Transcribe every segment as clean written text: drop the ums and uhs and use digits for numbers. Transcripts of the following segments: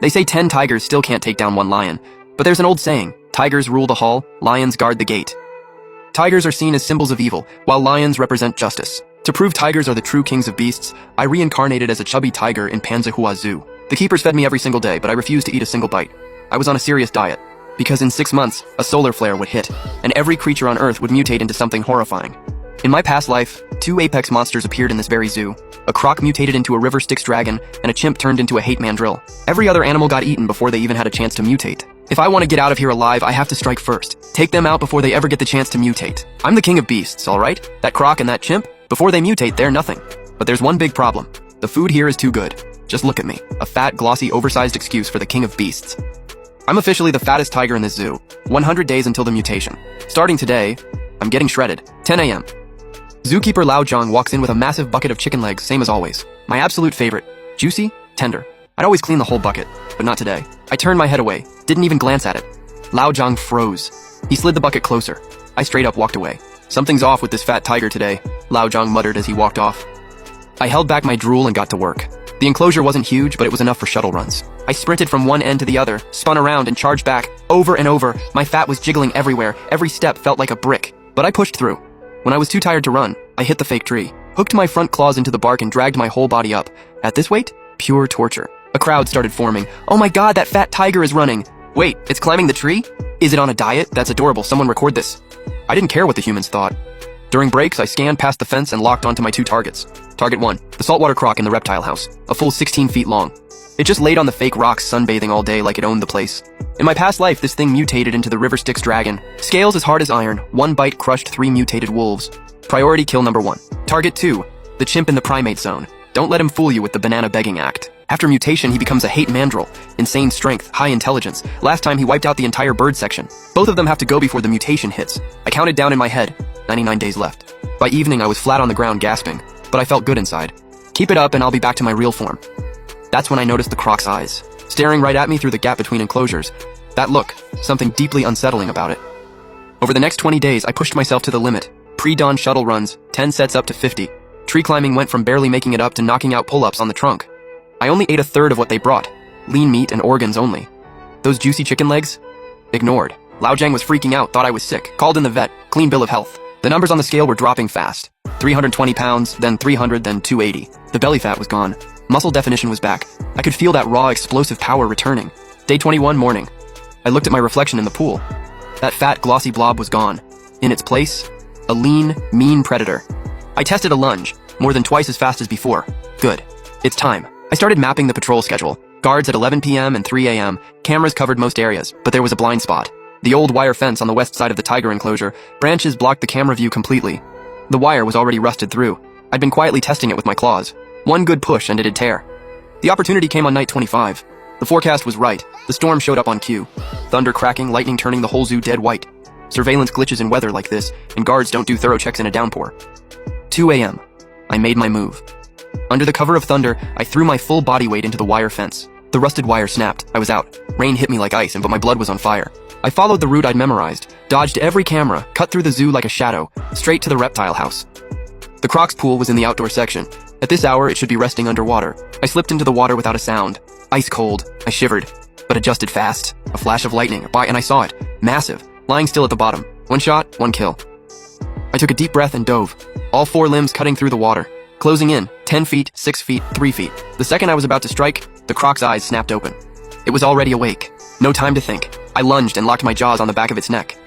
They say 10 tigers still can't take down one lion, but there's an old saying, tigers rule the hall, lions guard the gate. Tigers are seen as symbols of evil, while lions represent justice. To prove tigers are the true kings of beasts, I reincarnated as a chubby tiger in Panzerhua Zoo. The keepers fed me every single day, but I refused to eat a single bite. I was on a serious diet, because in 6 months, a solar flare would hit, and every creature on Earth would mutate into something horrifying. In my past life, 2 apex monsters appeared in this very zoo. A croc mutated into a river Styx dragon, and a chimp turned into a hate mandrill. Every other animal got eaten before they even had a chance to mutate. If I want to get out of here alive, I have to strike first. Take them out before they ever get the chance to mutate. I'm the king of beasts, alright? That croc and that chimp, before they mutate, they're nothing. But there's one big problem. The food here is too good. Just look at me. A fat, glossy, oversized excuse for the king of beasts. I'm officially the fattest tiger in this zoo. 100 days until the mutation. Starting today, I'm getting shredded. 10 a.m. Zookeeper Lao Zhang walks in with a massive bucket of chicken legs, same as always. My absolute favorite. Juicy, tender. I'd always clean the whole bucket, but not today. I turned my head away, didn't even glance at it. Lao Zhang froze. He slid the bucket closer. I straight up walked away. Something's off with this fat tiger today, Lao Zhang muttered as he walked off. I held back my drool and got to work. The enclosure wasn't huge, but it was enough for shuttle runs. I sprinted from one end to the other, spun around and charged back, over and over. My fat was jiggling everywhere. Every step felt like a brick, but I pushed through. When I was too tired to run, I hit the fake tree, hooked my front claws into the bark and dragged my whole body up. At this weight, pure torture. A crowd started forming. Oh my god, that fat tiger is running. Wait, it's climbing the tree? Is it on a diet? That's adorable. Someone record this. I didn't care what the humans thought. During breaks, I scanned past the fence and locked onto my 2 targets. Target 1, the saltwater croc in the reptile house, a full 16 feet long. It just laid on the fake rocks sunbathing all day like it owned the place. In my past life, this thing mutated into the river Styx dragon. Scales as hard as iron, 1 bite crushed 3 mutated wolves. Priority kill number 1. Target 2, the chimp in the primate zone. Don't let him fool you with the banana begging act. After mutation, he becomes a hate mandrill. Insane strength, high intelligence. Last time he wiped out the entire bird section. Both of them have to go before the mutation hits. I counted down in my head, 99 days left. By evening, I was flat on the ground gasping, but I felt good inside. Keep it up and I'll be back to my real form. That's when I noticed the croc's eyes, staring right at me through the gap between enclosures. That look, something deeply unsettling about it. Over the next 20 days, I pushed myself to the limit. Pre-dawn shuttle runs, 10 sets up to 50. Tree climbing went from barely making it up to knocking out pull-ups on the trunk. I only ate a third of what they brought. Lean meat and organs only. Those juicy chicken legs? Ignored. Lao Zhang was freaking out, thought I was sick. Called in the vet, clean bill of health. The numbers on the scale were dropping fast. 320 pounds, then 300, then 280. The belly fat was gone. Muscle definition was back. I could feel that raw, explosive power returning. Day 21 morning. I looked at my reflection in the pool. That fat, glossy blob was gone. In its place, a lean, mean predator. I tested a lunge, more than twice as fast as before. Good. It's time. I started mapping the patrol schedule. Guards at 11 p.m. and 3 a.m. Cameras covered most areas, but there was a blind spot. The old wire fence on the west side of the tiger enclosure. Branches blocked the camera view completely. The wire was already rusted through. I'd been quietly testing it with my claws. One good push and it'd tear. The opportunity came on night 25. The forecast was right. The storm showed up on cue. Thunder cracking, lightning turning the whole zoo dead white. Surveillance glitches in weather like this, and guards don't do thorough checks in a downpour. 2 a.m. I made my move. Under the cover of thunder, I threw my full body weight into the wire fence. The rusted wire snapped. I was out. Rain hit me like ice, but my blood was on fire. I followed the route I'd memorized, dodged every camera, cut through the zoo like a shadow, straight to the reptile house. The croc's pool was in the outdoor section. At this hour, it should be resting underwater. I slipped into the water without a sound. Ice cold. I shivered, but adjusted fast. A flash of lightning, and I saw it. Massive, lying still at the bottom. 1 shot, 1 kill. I took a deep breath and dove. All 4 limbs cutting through the water. Closing in, 10 feet, 6 feet, 3 feet. The second I was about to strike, the croc's eyes snapped open. It was already awake. No time to think. I lunged and locked my jaws on the back of its neck.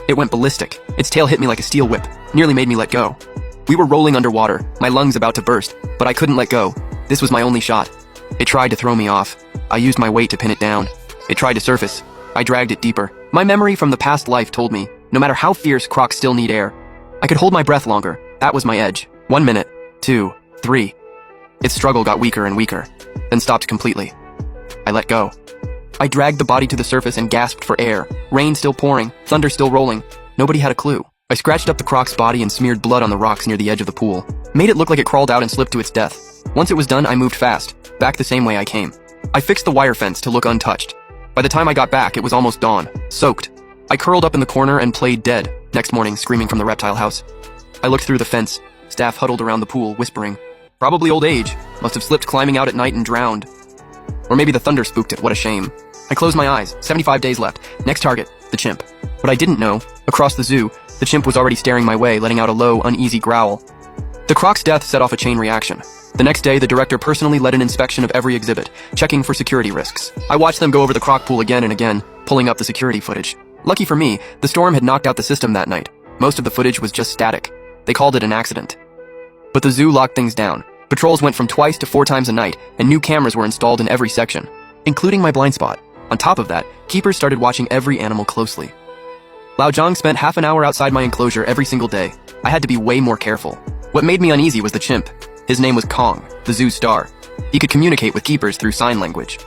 It went ballistic. Its tail hit me like a steel whip, nearly made me let go. We were rolling underwater, my lungs about to burst, but I couldn't let go. This was my only shot. It tried to throw me off. I used my weight to pin it down. It tried to surface. I dragged it deeper. My memory from the past life told me, no matter how fierce, crocs still need air. I could hold my breath longer. That was my edge. 1 minute, 2, 3. Its struggle got weaker and weaker, then stopped completely. I let go. I dragged the body to the surface and gasped for air. Rain still pouring, thunder still rolling. Nobody had a clue. I scratched up the croc's body and smeared blood on the rocks near the edge of the pool. Made it look like it crawled out and slipped to its death. Once it was done, I moved fast, back the same way I came. I fixed the wire fence to look untouched. By the time I got back, it was almost dawn, soaked. I curled up in the corner and played dead, next morning screaming from the reptile house. I looked through the fence, staff huddled around the pool, whispering. Probably old age, must have slipped climbing out at night and drowned. Or maybe the thunder spooked it, what a shame. I closed my eyes, 75 days left. Next target, the chimp. What I didn't know, across the zoo, the chimp was already staring my way, letting out a low, uneasy growl. The croc's death set off a chain reaction. The next day, the director personally led an inspection of every exhibit, checking for security risks. I watched them go over the croc pool again and again, pulling up the security footage. Lucky for me, the storm had knocked out the system that night. Most of the footage was just static. They called it an accident. But the zoo locked things down. Patrols went from 2 to 4 times a night, and new cameras were installed in every section, including my blind spot. On top of that, keepers started watching every animal closely. Lao Zhang spent half an hour outside my enclosure every single day. I had to be way more careful. What made me uneasy was the chimp. His name was Kong, the zoo star. He could communicate with keepers through sign language.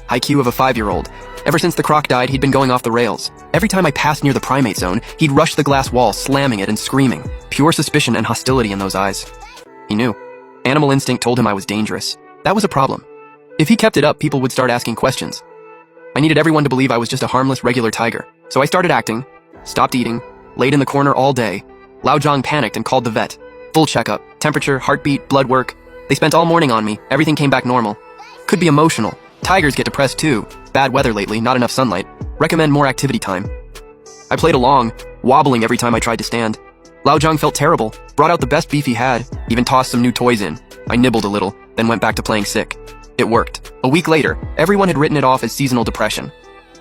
IQ of a 5-year-old. Ever since the croc died, he'd been going off the rails. Every time I passed near the primate zone, he'd rush the glass wall, slamming it and screaming. Pure suspicion and hostility in those eyes. He knew. Animal instinct told him I was dangerous. That was a problem. If he kept it up, people would start asking questions. I needed everyone to believe I was just a harmless, regular tiger. So I started acting, stopped eating, laid in the corner all day. Lao Zhang panicked and called the vet. Full checkup, temperature, heartbeat, blood work. They spent all morning on me. Everything came back normal. Could be emotional. Tigers get depressed too. Bad weather lately, not enough sunlight. Recommend more activity time. I played along, wobbling every time I tried to stand. Lao Zhang felt terrible, brought out the best beef he had, even tossed some new toys in. I nibbled a little, then went back to playing sick. It worked. A week later, everyone had written it off as seasonal depression.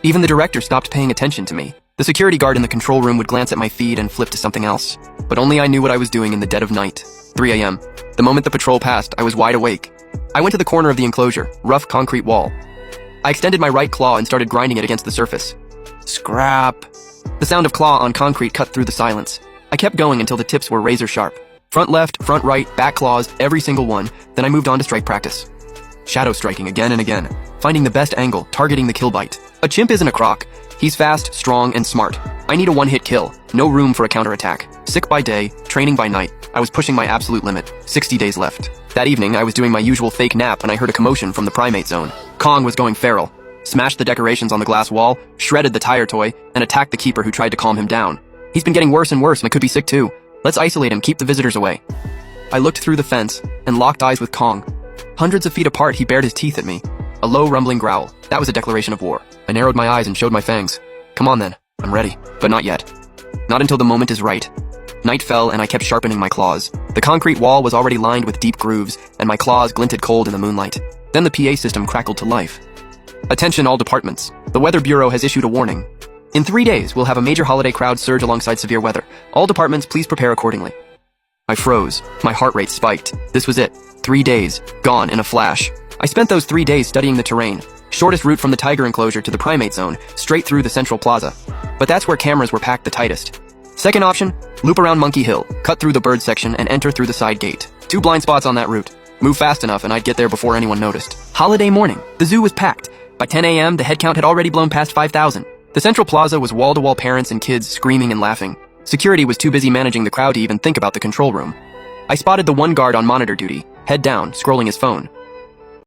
Even the director stopped paying attention to me. The security guard in the control room would glance at my feed and flip to something else. But only I knew what I was doing in the dead of night. 3 a.m. The moment the patrol passed, I was wide awake. I went to the corner of the enclosure, rough concrete wall. I extended my right claw and started grinding it against the surface. Scrap. The sound of claw on concrete cut through the silence. I kept going until the tips were razor sharp. Front left, front right, back claws, every single one. Then I moved on to strike practice. Shadow striking again and again, finding the best angle, targeting the kill bite. A chimp isn't a croc. He's fast, strong, and smart. I need a one-hit kill. No room for a counterattack. Sick by day, training by night. I was pushing my absolute limit. 60 days left. That evening, I was doing my usual fake nap when I heard a commotion from the primate zone. Kong was going feral. Smashed the decorations on the glass wall, shredded the tire toy, and attacked the keeper who tried to calm him down. He's been getting worse and worse and could be sick too. Let's isolate him, keep the visitors away. I looked through the fence and locked eyes with Kong. Hundreds of feet apart, he bared his teeth at me. A low, rumbling growl. That was a declaration of war. I narrowed my eyes and showed my fangs. Come on then. I'm ready. But not yet. Not until the moment is right. Night fell and I kept sharpening my claws. The concrete wall was already lined with deep grooves, and my claws glinted cold in the moonlight. Then the PA system crackled to life. Attention all departments. The Weather Bureau has issued a warning. In 3 days, we'll have a major holiday crowd surge alongside severe weather. All departments, please prepare accordingly. I froze. My heart rate spiked. This was it. 3 days. Gone in a flash. I spent those 3 days studying the terrain. Shortest route from the tiger enclosure to the primate zone, straight through the central plaza. But that's where cameras were packed the tightest. Second option, loop around Monkey Hill, cut through the bird section, and enter through the side gate. 2 blind spots on that route. Move fast enough and I'd get there before anyone noticed. Holiday morning. The zoo was packed. By 10 a.m., the head count had already blown past 5,000. The central plaza was wall-to-wall parents and kids screaming and laughing. Security was too busy managing the crowd to even think about the control room. I spotted the one guard on monitor duty, head down, scrolling his phone.